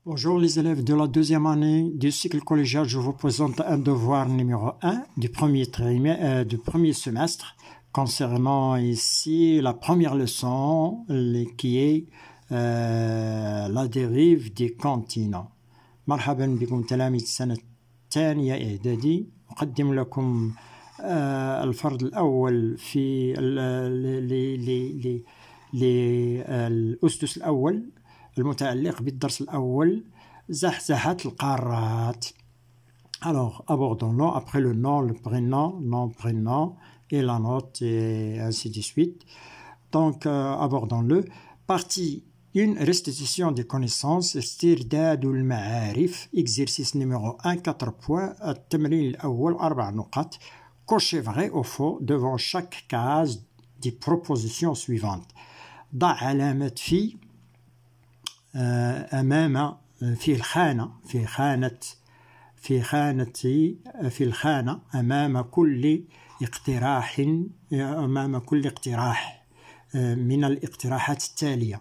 Bonjour les élèves de la deuxième année du cycle collégial. Je vous présente un devoir numéro 1 du premier semestre concernant ici la première leçon qui est la dérive des continents. مرحبا بكم تلاميذ السنة الثانية إعدادي. أقدم لكم الفرض الأول في الأسدس الأول المتعلق بالدرس الأول زحزحة القارات. Alors, abordons-le après le nom, le prénom, nom, prénom et la note et ainsi de suite. Donc, abordons-le. Partie 1, restitution des connaissances, استرداد المعارف, exercice numéro 1, 4 points, التمرين الأول 4 نقط. Cochez vrai ou faux devant chaque case des propositions suivantes. ضع علامة أمام في الخانة أمام كل اقتراح من الاقتراحات التالية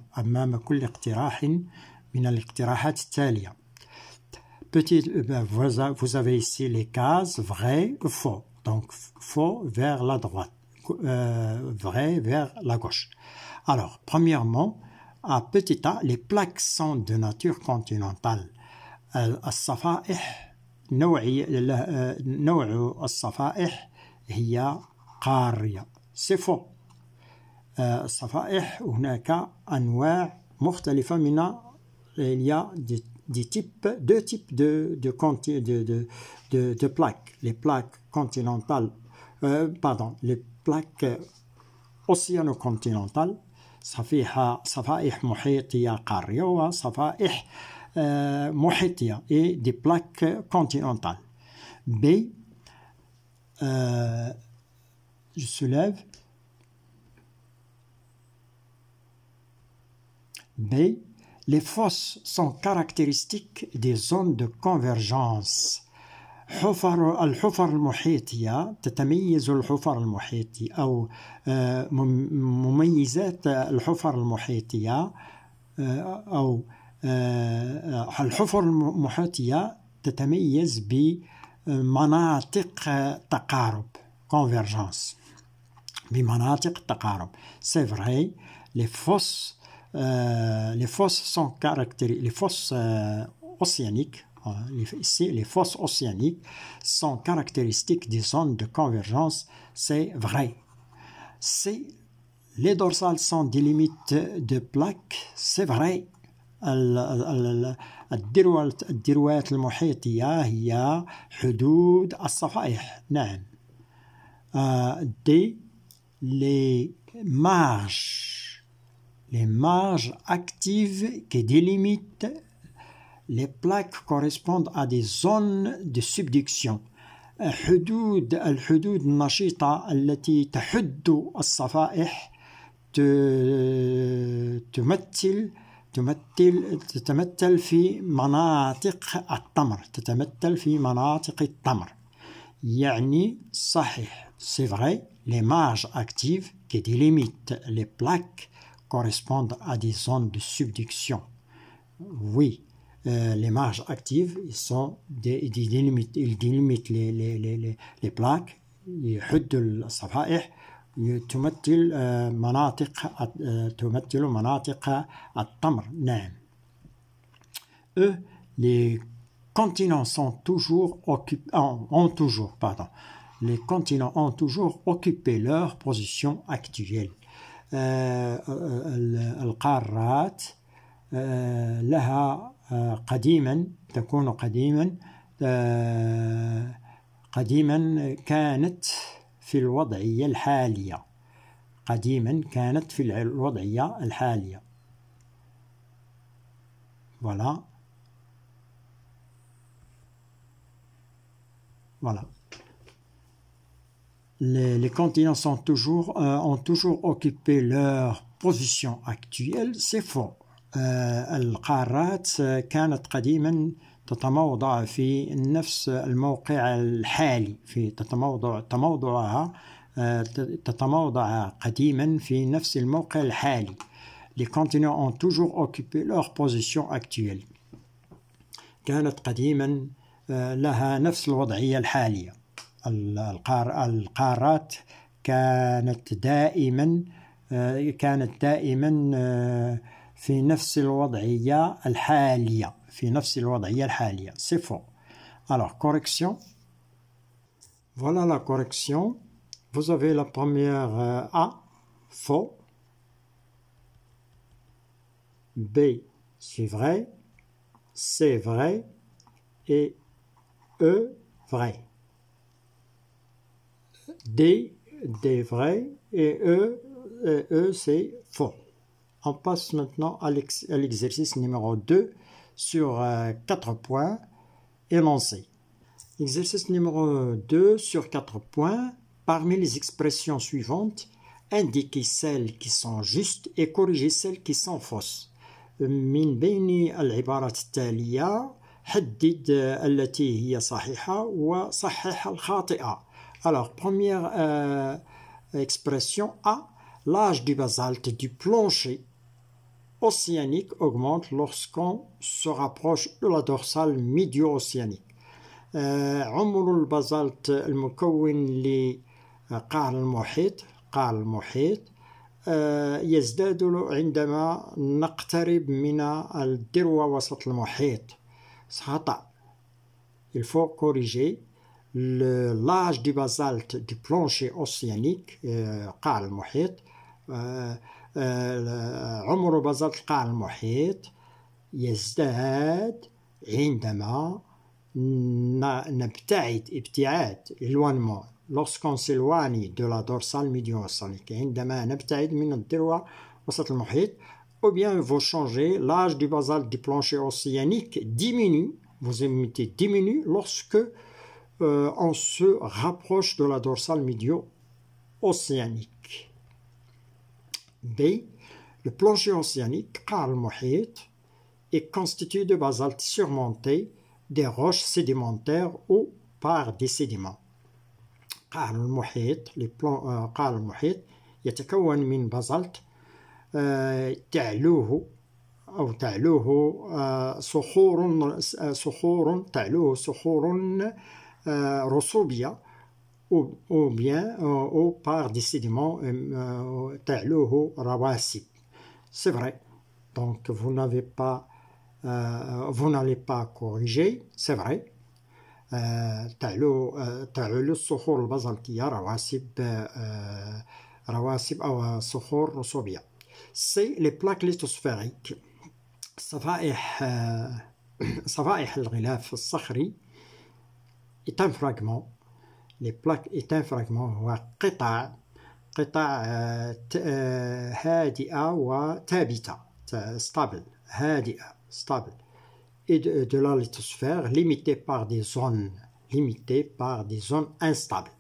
Vous avez ici les cases vrai ou faux. Donc faux vers la droite, vrai vers la gauche. Alors, premièrement, à petit a, les plaques sont de nature continentale. الصفائح نوع الصفائح هي قارية. C'est faux. الصفائح هناك أنواع مختلفة من il y a deux types de plaques. Les plaques continentales, les plaques océano-continentales. صفائح محيطية قارية وصفائح محيطية et des plaques continentales. B, je soulève. B, les fosses sont caractéristiques des zones de convergence. الحفر المحيطية تتميز الحفر المحيطية أو مميزات الحفر المحيطية أو الحفر المحيطية تتميز بمناطق تقارب convergence بمناطق تقارب. C'est vrai, les fosses sont caractérisées, les fosses océaniques. Ici, les fosses océaniques sont caractéristiques des zones de convergence, c'est vrai. Si les dorsales sont des limites de plaques, c'est vrai. الدروات المحيطية هي حدود الصفائح. نعم. D, les marges actives qui délimitent les plaques correspondent à des zones de subduction. الحدود النشيطة التي تحد الصفائح تتمثل في مناطق التمر. يعني صحيح. C'est vrai, les marges actives qui délimitent les plaques correspondent à des zones de subduction. Oui. Les marges actives, ils délimitent les plaques, يحد الصفائح تمثل مناطق التمر. نعم. Les continents les continents ont toujours occupé leur position actuelle. القارات لها تكون قديما كانت في الوضعية الحالية. Voilà. Les continents ont toujours occupé leur position actuelle. C'est faux. القارات كانت قديما تتموضع في نفس الموقع الحالي تتموضع قديما في نفس الموقع الحالي. Les continents ont toujours occupé leur position actuelle. كانت قديما لها نفس الوضعية الحالية. القارات كانت دائما في نفس الوضعية الحالية. C'est faux. Alors, correction. Voilà la correction. Vous avez la première A, faux. B, c'est vrai. C, vrai. Et E, vrai. D vrai. Et E c'est faux. On passe maintenant à l'exercice numéro 2 sur 4 points énoncés. Exercice numéro 2 sur 4 points. Parmi les expressions suivantes, indiquez celles qui sont justes et corrigez celles qui sont fausses. من بين العبارات التالية حدد التي هي صحيحة وصحح الخاطئة. Alors, première expression A. L'âge du basalte du plancher océanique augmente lorsqu'on se rapproche de la dorsale médio-océanique. عمر البازالت المكون لقاع المحيط يزداد عندما نقترب من الذروة وسط المحيط. خطأ. Il faut corriger l'âge du basalte du plancher océanique قاع المحيط. عمر بازالت قاع المحيط يزداد عندما نبتعد éloignement lorsqu'on s'éloigne de la dorsale médio-océanique عندما نبتعد من الذروة وسط المحيط. Ou bien vous changez l'âge du basalte du plancher océanique diminue. Vous mettez diminue lorsque on se rapproche de la dorsale médio-océanique. B. Le plancher océanique قاع المحيط est constitué de basalte surmonté des roches sédimentaires ou par des sédiments. قاع المحيط قاع المحيط يتكون من بازالت تعلوه صخور رسوبية ou bien ou par des sédiments تعلوه رواسب. C'est vrai. Donc vous n'allez pas corriger. C'est vrai. تعلو الصخور البازلتية رواسب أو صخور رسوبية. C'est les plaques lithosphériques. صفائح الغلاف الصخري est un fragment. Les plaques est un fragment هو قطع هادئة وثابتة stable هادئة stable et de la lithosphère limitée par des zones instables.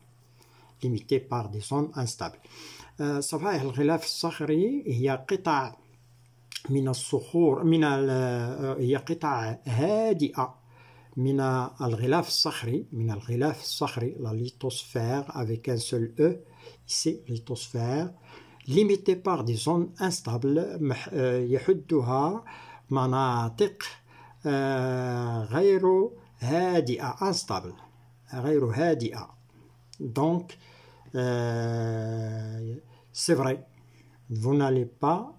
صفائح الغلاف الصخري هي قطع من الصخور هي قطع هادئة من الغلاف الصخري la lithosphère avec un seul E ici lithosphère limitée par des zones instables يحدها مناطق غير هادئة unstable غير هادئة. Donc c'est vrai, vous n'allez pas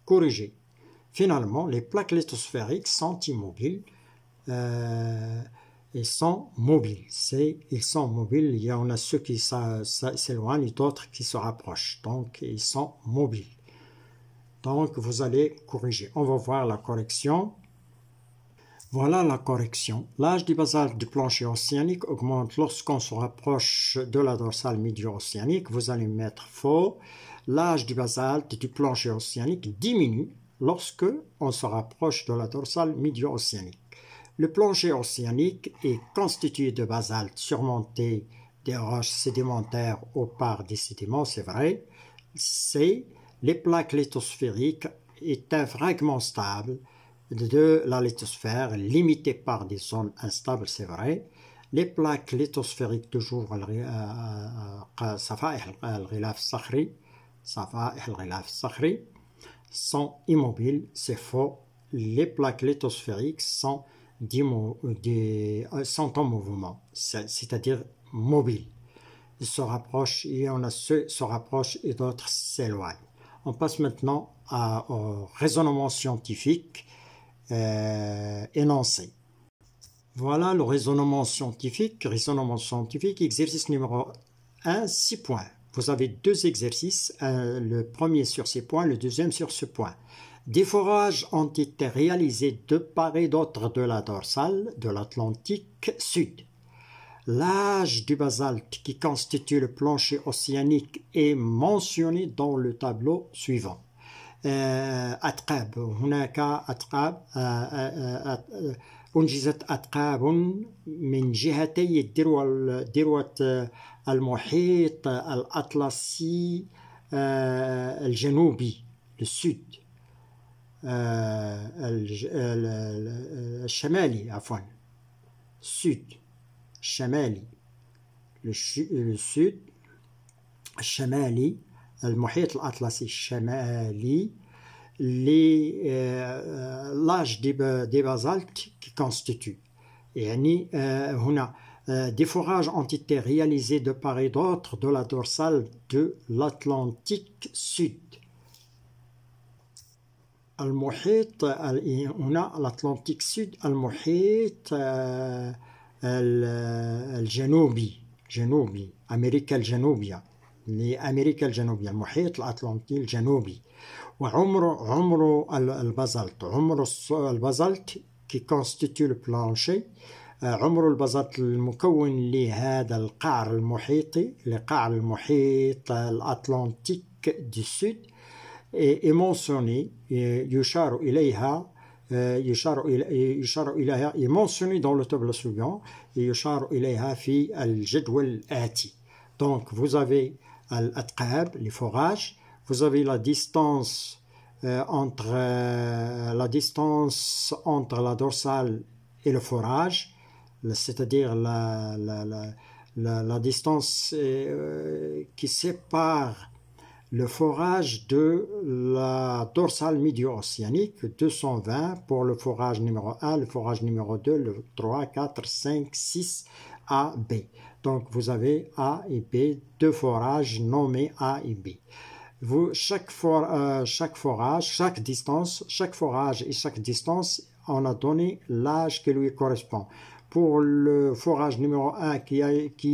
corriger. Finalement, les plaques lithosphériques sont immobiles. Ils sont mobiles. Il y en a ceux qui s'éloignent et d'autres qui se rapprochent. Donc, ils sont mobiles. Donc, vous allez corriger. On va voir la correction. Voilà la correction. L'âge du basalte du plancher océanique augmente lorsqu'on se rapproche de la dorsale médio-océanique. Vous allez mettre faux. L'âge du basalte du plancher océanique diminue lorsque on se rapproche de la dorsale médio-océanique. Le plancher océanique est constitué de basalte surmonté des roches sédimentaires ou par des sédiments, c'est vrai. C. Les plaques lithosphériques est un fragment stable de la lithosphère limité par des zones instables, c'est vrai. Les plaques lithosphériques toujours صفائح الغلاف الصخري sont immobiles, c'est faux. Les plaques lithosphériques sont sont en mouvement, c'est-à-dire mobiles. Ils se rapprochent, il y en a ceux se rapprochent et d'autres s'éloignent. On passe maintenant au raisonnement scientifique énoncé. Voilà le raisonnement scientifique. Raisonnement scientifique, exercice numéro 1, 6 points. Vous avez deux exercices, le premier sur ces points, le deuxième sur ce point. Des forages ont été réalisés de part et d'autre de la dorsale de l'Atlantique Sud. L'âge du basalte qui constitue le plancher océanique est mentionné dans le tableau suivant. أتقاب هناك أتقاب أنجزت أتقاب من جهتي ذروة المحيط الأطلسي الجنوبي السود الشمالي عفوا السود الشمالي السود الشمالي المحيط الأطلسي الشمالي l'âge des basaltes qui constitue يعني هنا des forages ont été réalisés de part et d'autre de la dorsale de l'Atlantique Sud. المحيط هنا الأطلنطيك سود المحيط الجنوبي أمريكا الجنوبية لأمريكا الجنوبية المحيط الأطلنطي الجنوبي. وعمر البازالت qui constitue le plancher عمر البازالت المكون لهذا القعر المحيطي لقعر المحيط الأطلنطيك du Sud est mentionné يشار إليها est mentionné dans le tableau suivant يشار إليها في الجدول الآتي. Donc vous avez الأتقاب les forages, vous avez la distance entre la dorsale et le forage, c'est-à-dire la distance qui sépare le forage de la dorsale médio-océanique, 220 pour le forage numéro 1, le forage numéro 2, le 3, 4, 5, 6, A, B. Donc vous avez A et B, deux forages nommés A et B. Chaque forage, chaque forage et chaque distance, on a donné l'âge qui lui correspond. Pour le forage numéro 1 qui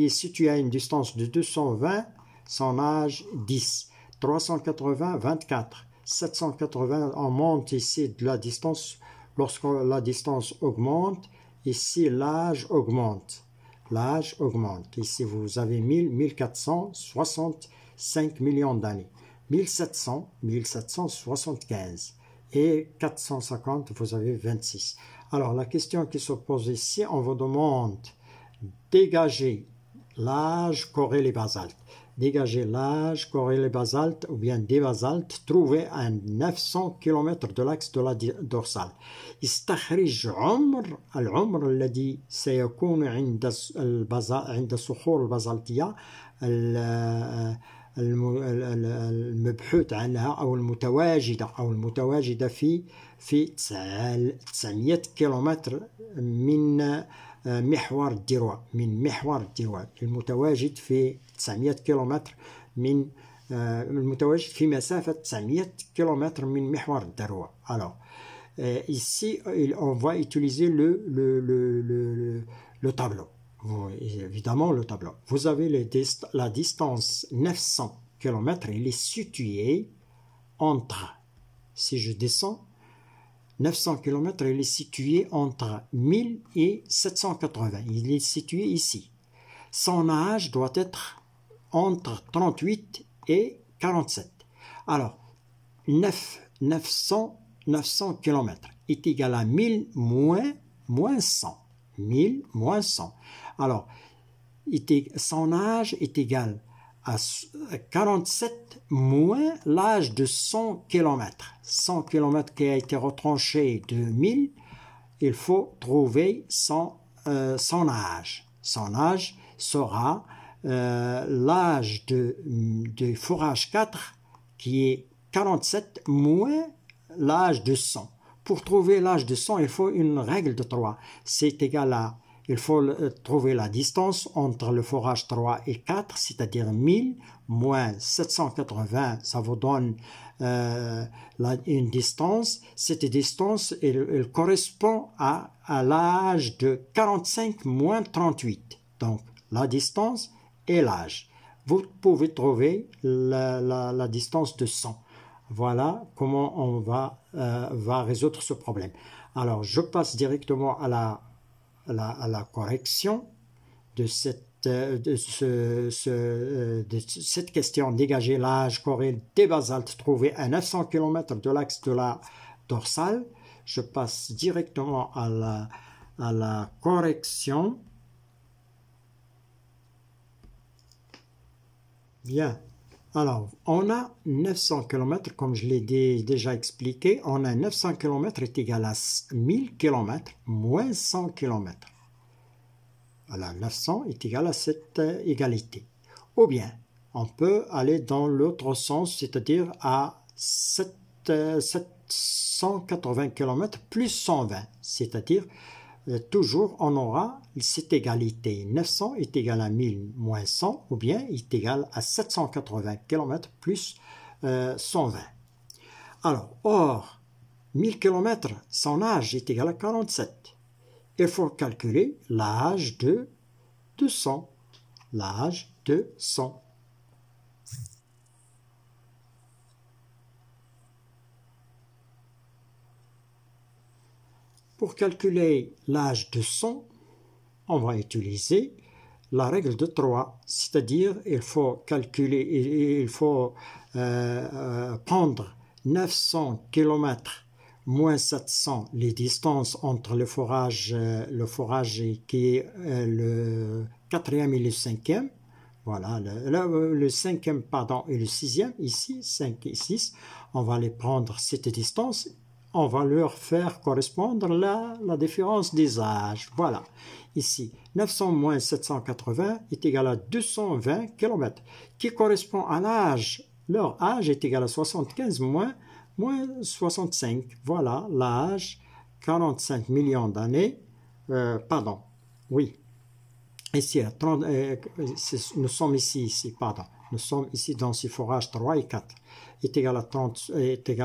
est situé à une distance de 220, son âge 10. 380, 24. 780, on monte ici de la distance. Lorsque la distance augmente, ici l'âge augmente. L'âge augmente. Ici vous avez 1465 millions d'années. 1775 et 450, vous avez 26. Alors la question qui se pose ici, on vous demande dégager l'âge qu'auraient les basaltes. Dégager l'âge qu'auraient les basaltes ou bien des basaltes trouvés à 900 km de l'axe de la dorsale. استخرج العمر الذي سيكون عند الصخور البازلتية المبحوث عنها أو المتواجدة في 900 كيلومتر من محور الذروة المتواجد في 900 كيلومتر المتواجد في مسافة 900 كيلومتر من محور الذروة. Alors ici on va utiliser le tableau. Évidemment le tableau. Vous avez la distance 900 km, elle est située entre, si je descends, 900 km, elle est située entre 1000 et 780. Il est situé ici. Son âge doit être entre 38 et 47. Alors, 900 km est égal à 1000 moins 100. 1000 moins 100. Alors, son âge est égal à 47 moins l'âge de 100 km. 100 km qui a été retranché de 1000, il faut trouver son âge. Son âge sera l'âge de forage 4 qui est 47 moins l'âge de 100. pour trouver l'âge de 100, il faut une règle de 3. C'est égal à, il faut trouver la distance entre le forage 3 et 4, c'est-à-dire 1000 moins 780, ça vous donne une distance. Cette distance, elle correspond à l'âge de 45 moins 38. Donc, la distance et l'âge. Vous pouvez trouver la distance de 100. Voilà comment on va résoudre ce problème. Alors, je passe directement à la correction de cette question. Dégager l'âge corrél des basaltes trouvé à 900 km de l'axe de la dorsale. Je passe directement à la correction. Bien. Alors, on a 900 km, comme je l'ai déjà expliqué, on a 900 km est égal à 1000 km moins 100 km. Voilà, 900 est égal à cette égalité. Ou bien, on peut aller dans l'autre sens, c'est-à-dire à 780 km plus 120, c'est-à-dire toujours on aura cette égalité. 900 est égal à 1000 moins 100 ou bien est égal à 780 km plus 120. Alors, or, 1000 km, son âge est égal à 47. Il faut calculer l'âge de 100. L'âge de 100. Pour calculer l'âge de 100, on va utiliser la règle de 3, c'est-à-dire il faut calculer, il faut prendre 900 km moins 700, les distances entre le forage qui est le 4e et le 5e, voilà, le 5e pardon, et le 6e, ici, 5 et 6, on va les prendre cette distance, on va leur faire correspondre la différence des âges. Voilà, ici, 900 moins 780 est égal à 220 km, qui correspond à l'âge. Leur âge est égal à 75 moins 65. Voilà l'âge, 45 millions d'années. Pardon, oui. Ici, nous sommes ici, pardon. Nous sommes ici dans ce forage 3 et 4. Est égal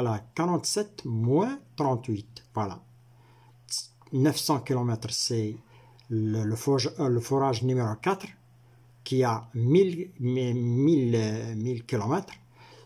à 47 moins 38. Voilà. 900 km, c'est le forage numéro 4 qui a 1000 km.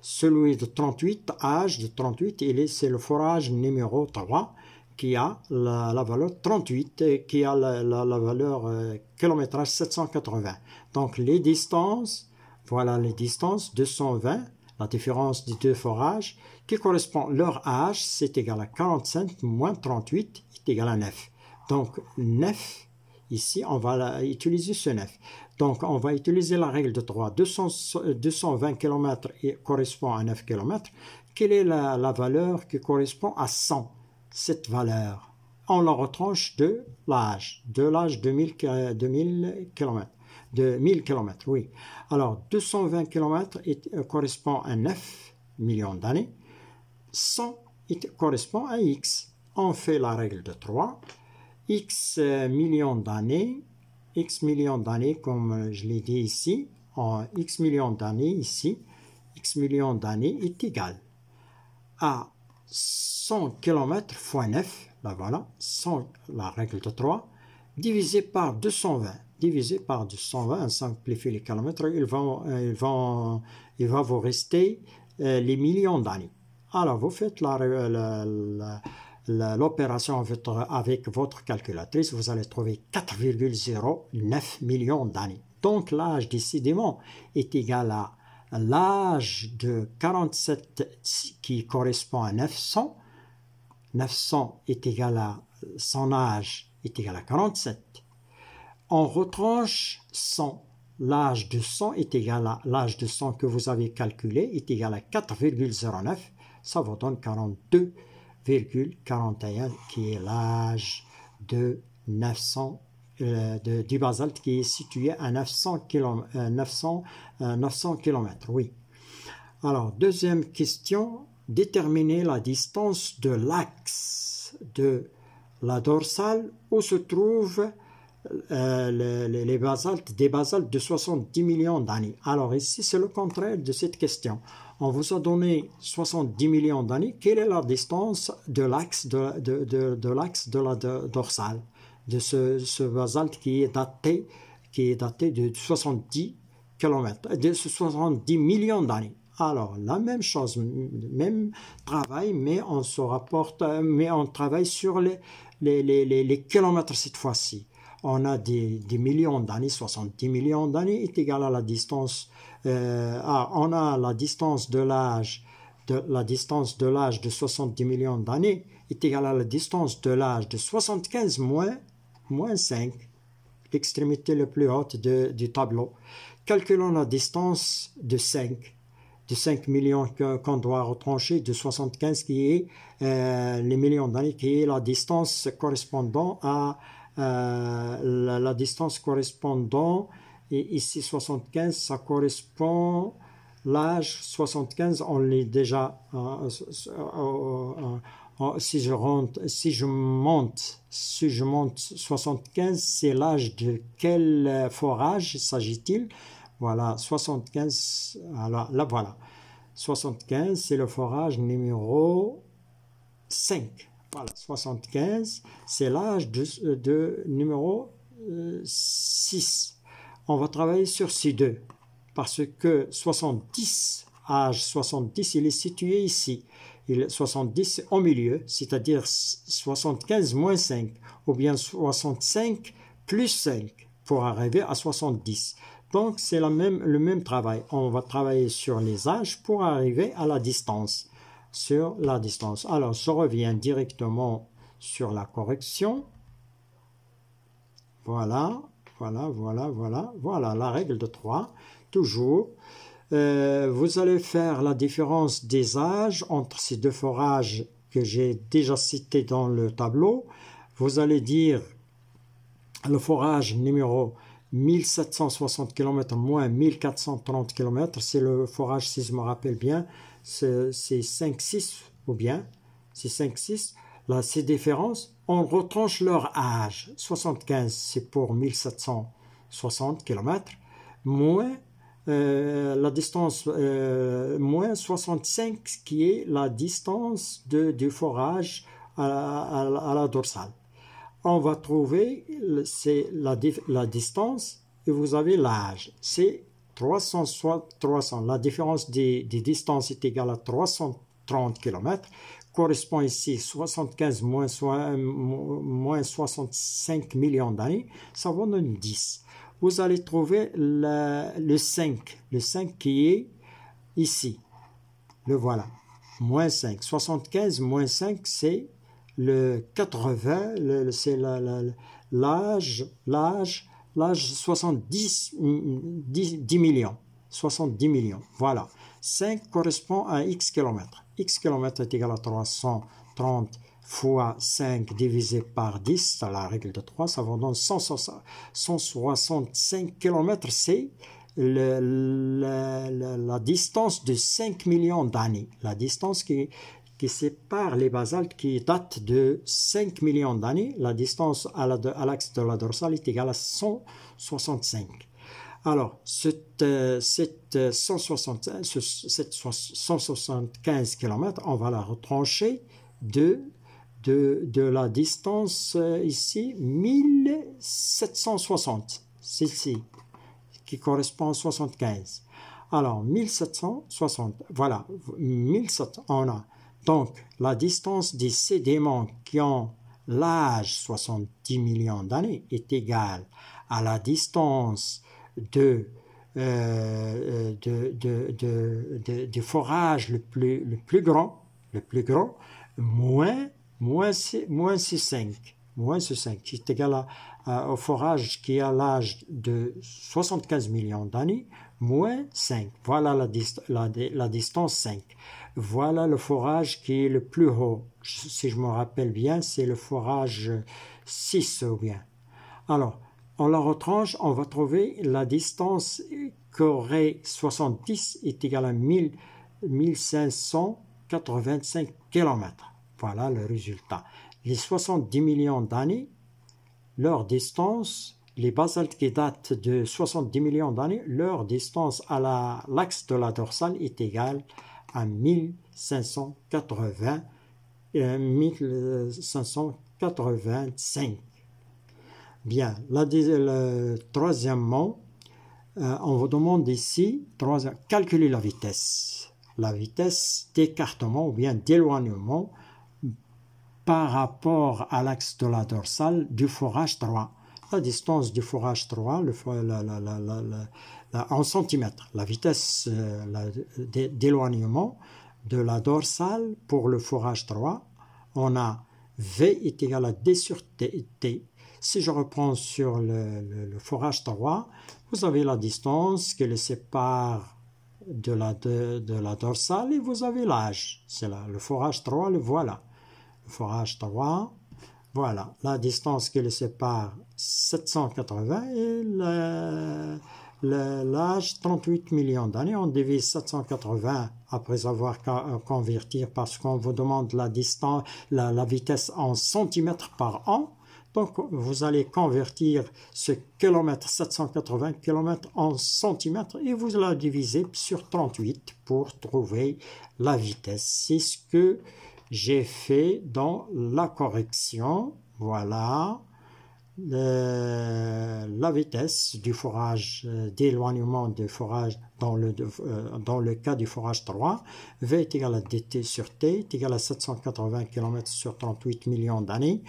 Celui de 38, âge de 38, c'est le forage numéro 3 qui a la valeur 38, qui a la valeur kilométrage 780. Donc les distances, voilà les distances, 220, la différence des deux forages, qui correspond leur âge, c'est égal à 45 moins 38, est égal à 9. Donc 9, ici on va utiliser ce 9. Donc, on va utiliser la règle de 3. 220 km correspond à 9 km. Quelle est la valeur qui correspond à 100? Cette valeur, on la retranche de l'âge de 1000 km. De 1000 km, oui. Alors, 220 km correspond à 9 millions d'années. 100 correspond à X. On fait la règle de 3. X millions d'années. X millions d'années, comme je l'ai dit ici, en X millions d'années ici, X millions d'années est égal à 100 km fois 9, là voilà, 100, la règle de 3, divisé par 220. Divisé par 220, on simplifie les kilomètres, il va vous rester les millions d'années. Alors, vous faites l'opération avec votre calculatrice, vous allez trouver 4,09 millions d'années. Donc l'âge décidément est égal à l'âge de 47 qui correspond à 900. 900 est égal à son âge est égal à 47. On retranche 100. L'âge de 100 est égal à l'âge de 100 que vous avez calculé est égal à 4,09. Ça vous donne 42,41 qui est l'âge de 900 du basalte qui est situé à 900 km. Oui. Alors, deuxième question, déterminer la distance de l'axe. l'axe de la dorsale où se trouvent les basaltes, des basaltes de 70 millions d'années. Alors ici, c'est le contraire de cette question. On vous a donné 70 millions d'années. Quelle est la distance de l'axe de la dorsale, de ce basalte qui est daté de 70 km, de 70 millions d'années. Alors, la même chose, même travail, mais on travaille sur les kilomètres cette fois-ci. On a des millions d'années, 70 millions d'années est égal à la distance. On a la distance de l'âge de 70 millions d'années est égale à la distance de l'âge de 75 moins 5, l'extrémité la plus haute du tableau. Calculons la distance de 5 millions qu'on doit retrancher de 75 qui est les millions d'années, qui est la distance correspondant à la distance correspondant, et ici 75, ça correspond, l'âge 75, on l'est déjà, si je monte 75, c'est l'âge de quel forage s'agit-il? Voilà, 75, alors, là voilà, 75, c'est le forage numéro 5. Voilà, 75, c'est l'âge de numéro 6. On va travailler sur C2, parce que 70, âge 70, il est situé ici. 70, c'est au milieu, c'est-à-dire 75 moins 5, ou bien 65 plus 5, pour arriver à 70. Donc, c'est le même travail. On va travailler sur les âges pour arriver à la distance. Sur la distance. Alors, je reviens directement sur la correction. Voilà, la règle de 3. Toujours, vous allez faire la différence des âges entre ces deux forages que j'ai déjà cités dans le tableau. Vous allez dire le forage numéro 1760 km moins 1430 km, c'est le forage, si je me rappelle bien, c'est 5-6 ou bien, c'est 5-6. Là, ces différences, on retranche leur âge. 75, c'est pour 1760 km, moins la distance, moins 65, qui est la distance du forage à la dorsale. On va trouver la distance et vous avez l'âge. C'est 300. La différence des distances est égale à 330 km. Correspond ici 75 moins 65 millions d'années. Ça va donner 10. Vous allez trouver le 5. Le 5 qui est ici. Le voilà. Moins 5. 75 moins 5, c'est le 80, c'est l'âge 70, 10 millions. 70 millions. Voilà. 5 correspond à x km. X km est égal à 330 fois 5 divisé par 10, c'est la règle de 3, ça va donner 165 km, c'est la distance de 5 millions d'années. La distance qui sépare les basaltes qui datent de 5 millions d'années, la distance à l'axe de la dorsale est égale à 165. Alors, cette 175 km, on va la retrancher de la distance ici, 1760, c'est ici, qui correspond à 75. Alors, 1760, voilà, 1700, on a. Donc, la distance des sédiments qui ont l'âge 70 millions d'années est égale à la distance du forage le plus grand, moins ce 5. Moins ce 5, c'est égal au forage qui a l'âge de 75 millions d'années, moins 5. Voilà la distance 5. Voilà le forage qui est le plus haut. Si je me rappelle bien, c'est le forage 6 ou bien. Alors, on la retranche, on va trouver la distance qu'aurait 70 est égale à 1585 km. Voilà le résultat. les 70 millions d'années, leur distance, les basaltes qui datent de 70 millions d'années, leur distance à l'axe de la dorsale est égale à 1585. Bien, troisièmement, on vous demande ici, calculer la vitesse d'écartement ou bien d'éloignement par rapport à l'axe de la dorsale du forage 3. La distance du forage 3 en centimètres, la vitesse d'éloignement de la dorsale pour le forage 3, on a V est égal à D sur T. Si je reprends sur le forage 3, vous avez la distance qui le sépare de la dorsale et vous avez l'âge. C'est là, le forage 3, le voilà. Le forage 3, voilà. La distance qui le sépare, 780 et l'âge, 38 millions d'années. On divise 780 après avoir converti parce qu'on vous demande la distance, la vitesse en centimètres par an. Donc, vous allez convertir ce kilomètre, 780 km en centimètres et vous la divisez sur 38 pour trouver la vitesse. C'est ce que j'ai fait dans la correction. Voilà la vitesse du forage, d'éloignement du forage dans le cas du forage 3. V est égal à dt sur t est égal à 780 km sur 38 millions d'années.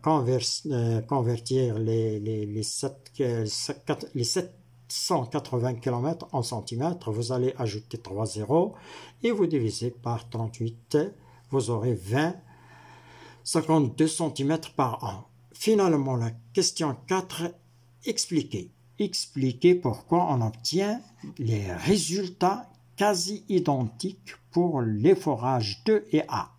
Convertir les 780 km en centimètres, vous allez ajouter 3 zéros et vous divisez par 38, vous aurez 52 cm par an. Finalement, la question 4, expliquer. Expliquer pourquoi on obtient les résultats quasi identiques pour les forages 2 et A,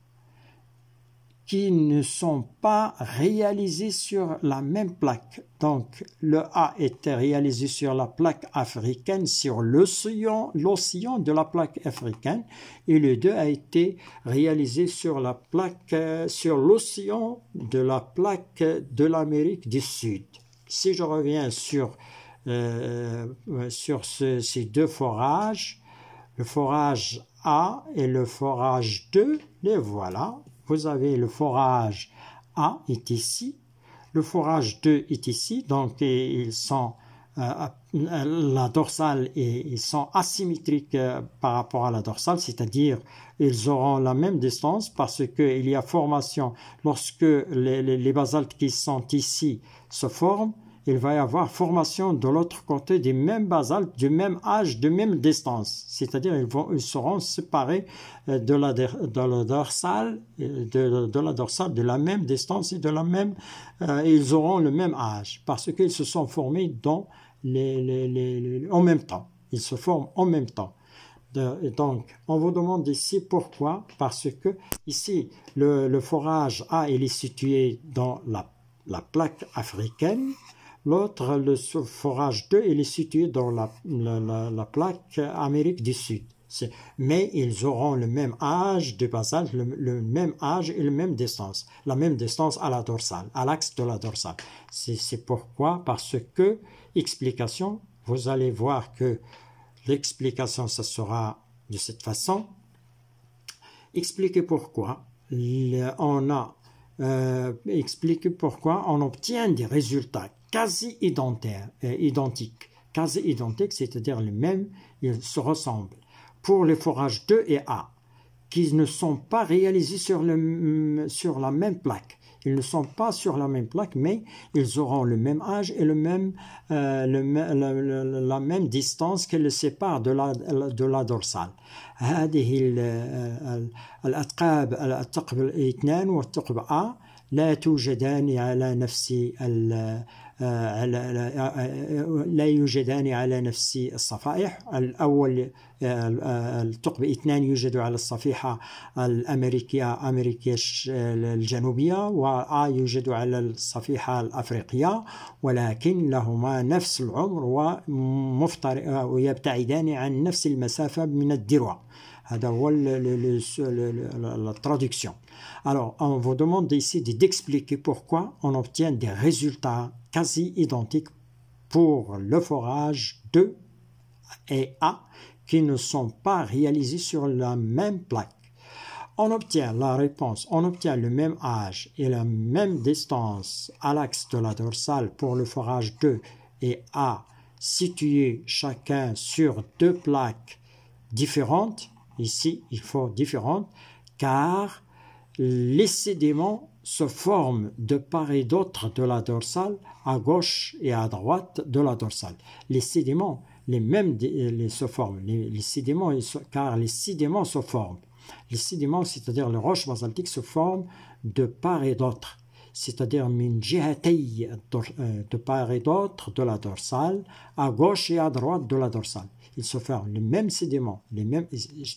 qui ne sont pas réalisés sur la même plaque. Donc, le A était réalisé sur la plaque africaine, sur l'océan de la plaque africaine, et le 2 a été réalisé sur la plaque, sur l'océan de la plaque de l'Amérique du Sud. Si je reviens sur ces deux forages, le forage A et le forage 2, les voilà. Vous avez le forage A est ici, le forage 2 est ici, donc ils sont la dorsale et ils sont asymétriques par rapport à la dorsale, c'est-à-dire ils auront la même distance parce qu'il y a formation lorsque les basaltes qui sont ici se forment. Il va y avoir formation de l'autre côté des mêmes basaltes, du même âge, de même distance. C'est-à-dire ils seront séparés de la dorsale, de la même distance et ils auront le même âge parce qu'ils se sont formés en même temps. Ils se forment en même temps. Donc, on vous demande ici pourquoi. Parce que ici, le forage A, il est situé dans la plaque africaine. L'autre, le forage 2, il est situé dans la plaque Amérique du Sud. Mais ils auront le même âge de basalte, le même âge et la même distance à la dorsale, à l'axe de la dorsale. C'est pourquoi, parce que, explication, vous allez voir que l'explication, ça sera de cette façon. Expliquer pourquoi expliquer pourquoi on obtient des résultats quasi identiques, c'est-à-dire les mêmes, ils se ressemblent. Pour les forages 2 et A, qui ne sont pas réalisés sur la même plaque. Ils ne sont pas sur la même plaque, mais ils auront le même âge et la même distance qui les sépare de la dorsale. هذه الأثقاب الثقب 2 والثقب A لا توجدان على نفس الصفائح. الأول الثقب 2 يوجد على الصفيحة الأمريكية الجنوبية، وA يوجد على الصفيحة الأفريقية، ولكن لهما نفس العمر ويبتعدان عن نفس المسافة من الذروة. هذا هو الترادكسيون. Alors, on vous demande ici d'expliquer pourquoi on obtient des résultats quasi identiques pour le forage 2 et A qui ne sont pas réalisés sur la même plaque. On obtient la réponse, on obtient le même âge et la même distance à l'axe de la dorsale pour le forage 2 et A situés chacun sur deux plaques différentes. Ici, il faut différentes car les sédiments se forment de part et d'autre de la dorsale, à gauche et à droite de la dorsale. Les sédiments, se forment, les sédiments, car les sédiments se forment. Les sédiments, c'est-à-dire les roches basaltiques, se forment de part et d'autre, c'est-à-dire de part et d'autre de la dorsale, à gauche et à droite de la dorsale. Ils se forment les mêmes sédiments,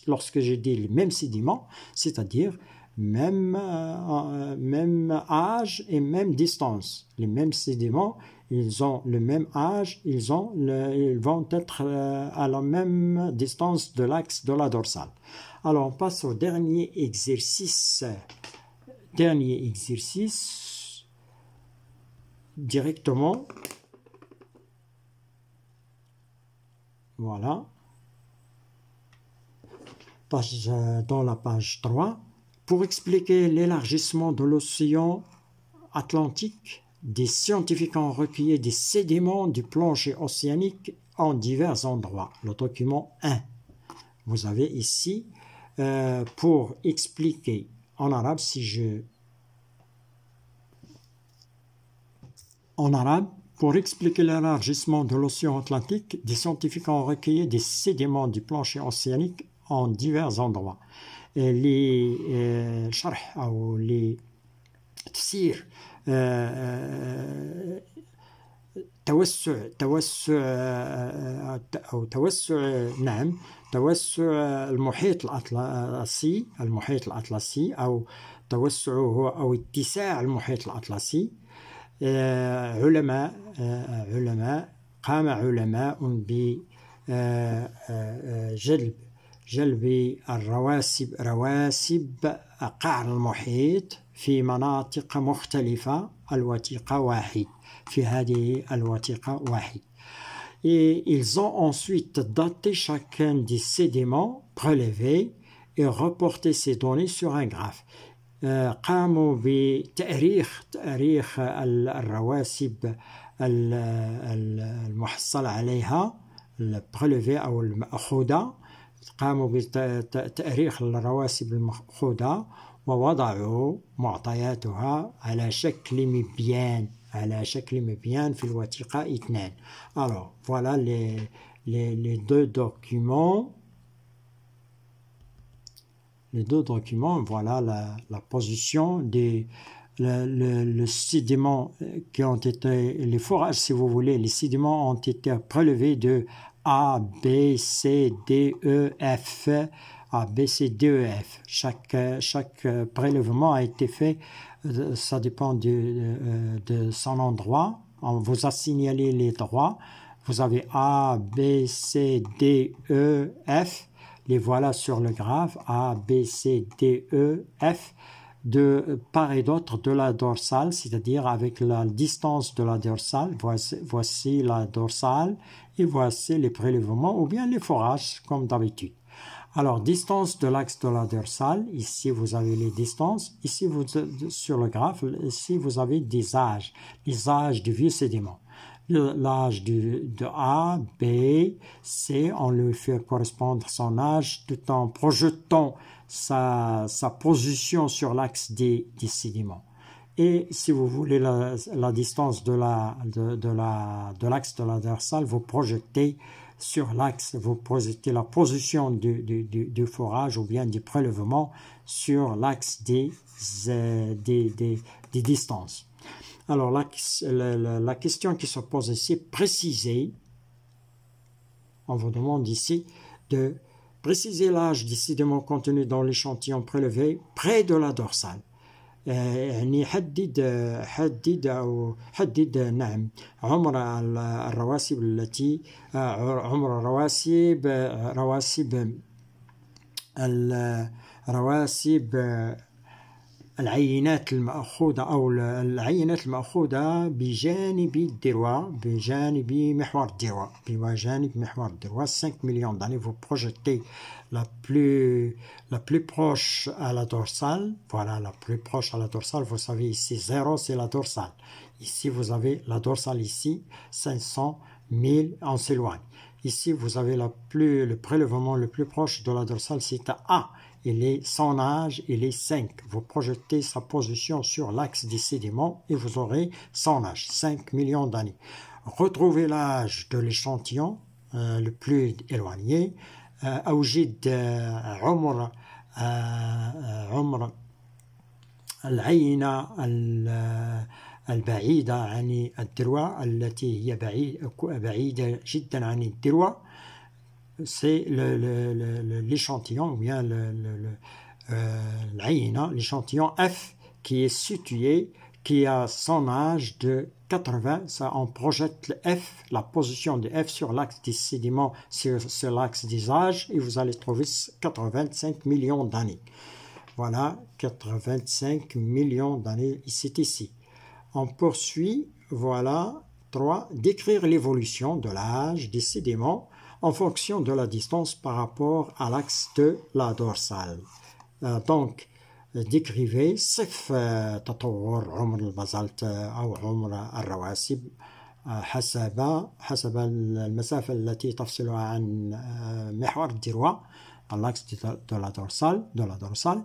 lorsque je dis les mêmes sédiments, c'est-à-dire même âge et même distance. Les mêmes sédiments, ils ont le même âge, ils vont être à la même distance de l'axe de la dorsale. Alors, on passe au dernier exercice. Dernier exercice, directement. Voilà. Dans la page 3. Pour expliquer l'élargissement de l'océan Atlantique, des scientifiques ont recueilli des sédiments du plancher océanique en divers endroits. Le document 1. Vous avez ici, pour expliquer en arabe, pour expliquer l'élargissement de l'océan Atlantique, des scientifiques ont recueilli des sédiments du plancher océanique en divers endroits. لشرح أو لتفسير توسع المحيط الأطلسي أو توسعه أو اتساع المحيط الأطلسي. قام علماء بجلب رواسب قعر المحيط في مناطق مختلفة الوثيقة واحد في هذه الوثيقة واحد. Et ils ont ensuite daté chacun des sédiments prélevés et reporté ces données sur un graphe. قاموا بتأريخ الرواسب المحصل عليها البريليفي أو المأخوذة. قاموا بتأريخ الرواسب المأخوذة ووضعوا معطياتها على شكل مبيان في الوثيقة 2. Alors, voilà les deux documents. Les deux documents, voilà la position des le sédiment qui ont été, les forages si vous voulez, les sédiments ont été prélevés de A, B, C, D, E, F, A, B, C, D, E, F. Chaque prélèvement a été fait, ça dépend de son endroit. On vous a signalé les droits. Vous avez A, B, C, D, E, F. Les voilà sur le graphe, A, B, C, D, E, F, de part et d'autre de la dorsale, c'est-à-dire avec la distance de la dorsale. Voici la dorsale et voici les prélèvements ou bien les forages comme d'habitude. Alors, distance de l'axe de la dorsale, ici vous avez les distances, ici sur le graphe, ici vous avez des âges, les âges du vieux sédiment. L'âge de A, B, C, on lui fait correspondre son âge tout en projetant sa position sur l'axe des sédiments. Et si vous voulez la distance de l'axe de la dorsale, vous projetez sur l'axe, vous projetez la position du forage ou bien du prélèvement sur l'axe des distances. Alors, la question qui se pose ici, préciser, on vous demande ici de préciser l'âge des sédiments contenus dans l'échantillon prélevé près de la dorsale. يعني حدد نعم عمر الرواسب التي عمر رواسب العينات المأخوذة أو العينات المأخوذة بجانب الذروة بجانب محور الذروة بجانب محور الذروة 5 millions d'années. Vous projetez la plus proche à la dorsale. Voilà, la plus proche à la dorsale. Vous savez ici 0 c'est la dorsale. Ici vous avez la dorsale ici 500 000, on s'éloigne. Ici vous avez le prélèvement le plus proche de la dorsale, c'est à A. Son âge, il est 5. Vous projetez sa position sur l'axe des sédiments et vous aurez son âge, 5 millions d'années. Retrouvez l'âge de l'échantillon le plus éloigné. أوجد عمر العينة البعيدة عن الذروة التي هي بعيدة جدا عن الذروة. C'est l'échantillon ou bien l'échantillon F qui est situé, qui a son âge de 80. Ça, on projette le F, la position de F sur l'axe des sédiments, sur l'axe des âges, et vous allez trouver 85 millions d'années. Voilà, 85 millions d'années, c'est ici. On poursuit, voilà, 3. Décrire l'évolution de l'âge des sédiments en fonction de la distance par rapport à l'axe de la dorsale. Donc, décrivez صف تطور عمر البازلت أو عمر الرواسب حسب المسافة التي تفصلها عن محور الذروة l'axe de la dorsale.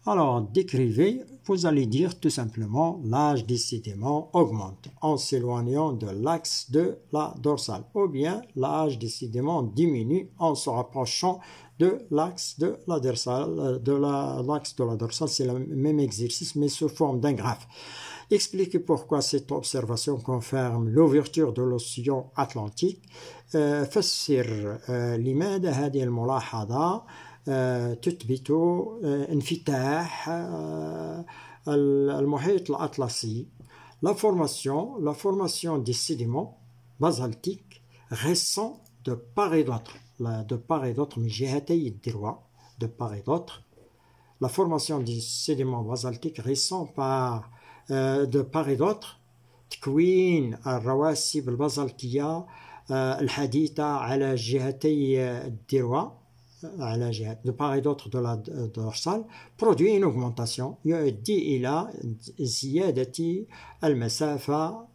Alors, décrivez, vous allez dire tout simplement l'âge des sédiments augmente en s'éloignant de l'axe de la dorsale, ou bien l'âge des sédiments diminue en se rapprochant de l'axe de la dorsale. L'axe de la dorsale, c'est le même exercice, mais sous forme d'un graphe. Expliquez pourquoi cette observation confirme l'ouverture de l'océan Atlantique. فسر لماذا هذه الملاحظة تثبت انفتاح المحيط الأطلسي. La formation des sédiments basaltiques récents de part et d'autre, من جهتي الذروة, de part et d'autre. La formation des sédiments basaltiques récents de part et d'autre. تكوين الرواسب البازلتية الحديثة على جهتي الذروة, على جهة de part et d'autre de la dorsale, produit une augmentation يؤدي إلى زيادة لمسافة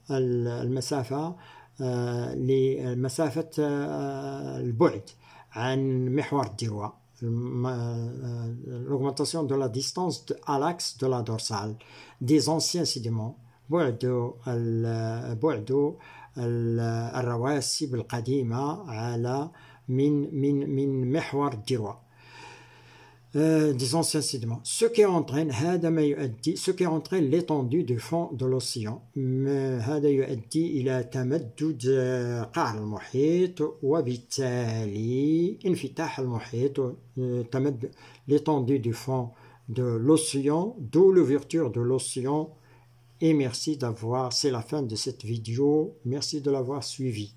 البعد عن محور الذروة. L'augmentation de la distance à l'axe de la dorsale des anciens sédiments. بعد الرواسب القديمة على من محور الذروة des anciens sédiments, ce qui entraîne l'étendue du fond de l'océan. هذا يؤدي إلى تمدد قعر المحيط وبالتالي انفتاح المحيط, l'étendue du fond de l'océan, d'où l'ouverture de l'océan. Et merci c'est la fin de cette vidéo, merci de l'avoir suivi.